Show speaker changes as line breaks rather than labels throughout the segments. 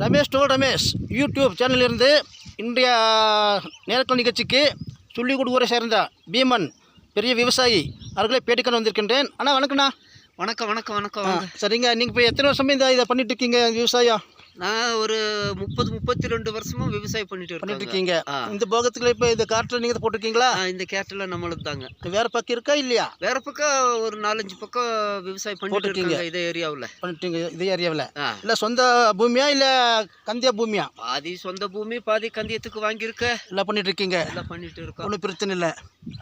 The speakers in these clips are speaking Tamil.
ரமேஷ் டோல் ரமேஷ் யூடியூப் சேனலிலிருந்து இன்றைய நேரக்கால் நிகழ்ச்சிக்கு சொல்லிக்குடுவரை சேர்ந்த பீமன் பெரிய விவசாயி அவர்களை பேட்டிக்கான வந்திருக்கின்றேன். அண்ணா வணக்கண்ணா.
வணக்கம் வணக்கம் வணக்கம்.
சரிங்க, நீங்கள் இப்போ எத்தனை வருஷமே இதை பண்ணிட்டு இருக்கீங்க விவசாயம்?
நான் ஒரு 32 வருஷமா விவசாயம் பண்ணிட்டு
இருக்கீங்க. இந்த போகத்துல இப்போ இந்த காட்டில் நீங்கள் போட்டிருக்கீங்களா?
இந்த கேட்டில் நம்மளுக்கு தாங்க.
வேற பக்கம் இருக்கா இல்லையா?
வேற பக்கம் ஒரு 4-5 பக்கம் விவசாயம் பண்ணிட்டு இருக்கீங்க. இதே ஏரியாவில்
பண்ணிட்டீங்க? இதே ஏரியாவில் இல்லை சொந்த பூமியா இல்லை கந்தியா பூமியா?
பாதி சொந்த பூமி பாதி கந்தியத்துக்கு வாங்கியிருக்க.
எல்லாம் பண்ணிட்டு இருக்கீங்க?
எல்லாம் பண்ணிட்டு இருக்கோம்.
ஒன்றும் பிரச்சனை இல்லை.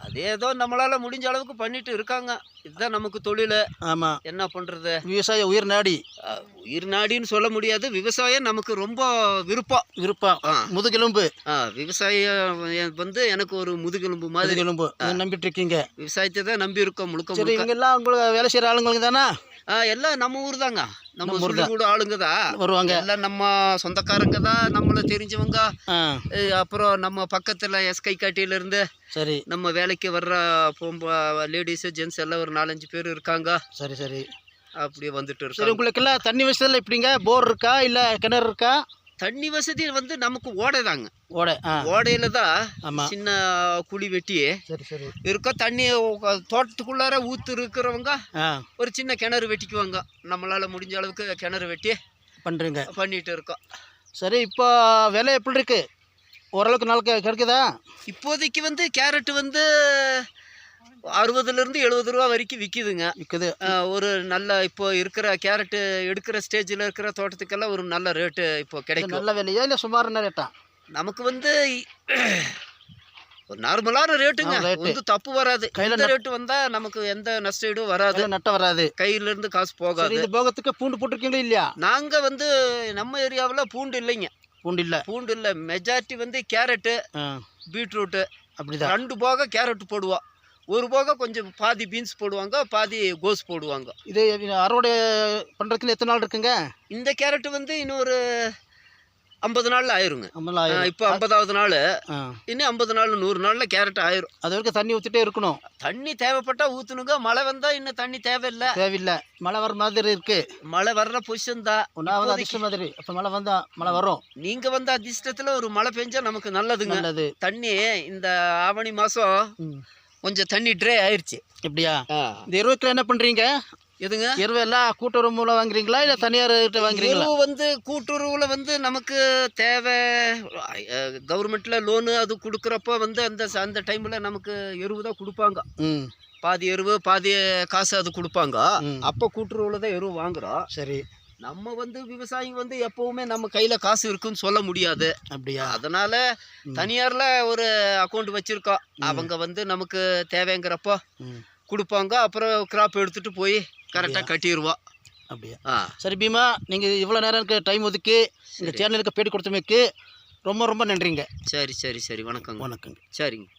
அதே ஏதோ நம்மளால முடிஞ்ச அளவுக்கு பண்ணிட்டு இருக்காங்க. இதுதான் நமக்கு தொழில்.
ஆமாம்,
என்ன பண்றது?
விவசாய உயிர் நாடி.
உயிர் நாடின்னு சொல்ல முடியாது. விவசாயம் நமக்கு ரொம்ப விருப்பம்
முதுகெலும்பு.
விவசாயம் வந்து எனக்கு ஒரு முதுகெலும்பு மாதிரி.
நம்பிட்டு இருக்கீங்க? விவசாயத்தை
தான் நம்பி இருக்கோம் முழுக்க.
சரி, இவங்க எல்லாம் உங்களுக்கு வேலை செய்யற ஆளுங்களுக்கு தானே?
எல்லாம் நம்ம ஊர் தாங்க. நம்ம கூட ஆளுங்க தான்
வருவாங்க.
எல்லாம் நம்ம சொந்தக்காரங்க தான், நம்மள தெரிஞ்சவங்க. அப்புறம் நம்ம பக்கத்துல எஸ்கைக்காட்டியில இருந்து
சரி
நம்ம வேலைக்கு வர்ற லேடிஸ் ஜென்ட்ஸ் எல்லாம் ஒரு 4-5 பேர் இருக்காங்க.
சரி சரி,
அப்படியே வந்துட்டு இருக்கு.
சரி, உங்களுக்கு எல்லாம் தண்ணி வசதியில் எப்படிங்க? போர் இருக்கா இல்லை கிணறு இருக்கா?
தண்ணி வசதி வந்து நமக்கு ஓடை தாங்க.
ஓடையில
தான் சின்ன குழி வெட்டி இருக்கோம். தண்ணி தோட்டத்துக்குள்ளார ஊத்து இருக்கிறவங்க ஒரு சின்ன கிணறு வெட்டிக்குவாங்க. நம்மளால முடிஞ்ச அளவுக்கு கிணறு வெட்டி பண்ணிட்டு இருக்கோம்.
சரி, இப்போ விலை எப்படி இருக்கு? ஓரளவுக்கு நாளுக்கு கிடைக்குதா?
இப்போதைக்கு வந்து கேரட் வந்து 60 to 70 ரூபா வரைக்கும் விற்கிது. ஒரு நல்ல இப்போ இருக்கிற கேரட்டு எடுக்கிற ஸ்டேஜில் இருக்கிற தோட்டத்துக்கெல்லாம் ஒரு நல்ல ரேட்டு இப்போ கிடைக்கும்.
நல்ல விலையா இல்லை சுமாரான ரேட்டா?
நமக்கு வந்து ஒரு நார்மலான ரேட்டுங்க. வந்து தப்பு வராது. கையில் ரேட்டு வந்தால் நமக்கு எந்த நஷ்டம் வராது, நட்டம் வராது, கையிலேருந்து காசு போகாது.
இந்த போகத்துக்கு பூண்டு போட்டிருக்கீங்களா இல்லையா?
நாங்கள் வந்து நம்ம ஏரியாவில் பூண்டு இல்லைங்க. பூண்டு இல்லை. மெஜாரிட்டி வந்து கேரட்டு பீட்ரூட்டு அப்படிதான். 2 போக கேரட் போடுவோம். ஒரு போக கொஞ்சம் பாதி பீன்ஸ் போடுவாங்க, பாதி கோஸ் போடுவாங்க.
இது அறுவடை பண்ணுறதுக்கு எத்தனை நாள் இருக்குங்க?
இந்த கேரட் வந்து இன்னொரு 50 நாளில் ஆயிருங்க. இப்போ 50வது நாள், இன்னும் 50 நாள் 100 நாளில் கேரட் ஆயிரும்.
அது வரைக்கும் தண்ணி ஊற்றிட்டே இருக்கணும்.
தண்ணி தேவைப்பட்டா ஊற்றணுங்க. மழை வந்தால் இன்னும் தண்ணி தேவையில்லை. மழை
வர மாதிரி இருக்கு.
மழை வர்ற பொசிஷன் தான்
ஒன்றாவது அதிர்ஷ்டம் மாதிரி. அப்போ மழை வந்தால் மழை வரும்.
நீங்கள் வந்து அதிர்ஷ்டத்தில் ஒரு மழை பெஞ்சா நமக்கு நல்லதுங்க. தண்ணி இந்த ஆவணி மாதம் கொஞ்சம் தண்ணி ட்ரை ஆயிடுச்சு.
எப்படியா? இந்த எருவுக்கு என்ன பண்ணுறீங்க?
எதுங்க?
எருவு எல்லாம் கூட்டுறவு மூலம் வாங்குறீங்களா இல்லை தனியார் கிட்ட வாங்குறீங்களா?
எருவு வந்து கூட்டுறவுல வந்து நமக்கு தேவை. கவர்மெண்ட்ல லோனு அது கொடுக்குறப்ப வந்து அந்த டைமில் நமக்கு எருவு தான் கொடுப்பாங்க. பாதி எருவு பாதி காசு அது கொடுப்பாங்க. அப்போ கூட்டுறவுல தான் எருவு வாங்குறோம். சரி, நம்ம வந்து விவசாயிங்க வந்து எப்பவுமே நம்ம கையில காசு இருக்குன்னு சொல்ல முடியாது. அப்படியா? அதனால தனியார்ல ஒரு அக்கௌண்ட் வச்சிருக்கோம். அவங்க வந்து நமக்கு தேவைங்கிறப்போ கொடுப்பாங்க. அப்புறம் கிராப் எடுத்துட்டு போய் கரெக்டாக கட்டிடுவோம். அப்படியா?
சரி பீமா, நீங்கள் இவ்வளோ நேரம் டைம் ஒதுக்கி இந்த சேனலுக்கு பேட்டி கொடுத்தமைக்கு ரொம்ப ரொம்ப நன்றிங்க.
சரி. வணக்கங்க.
சரிங்க.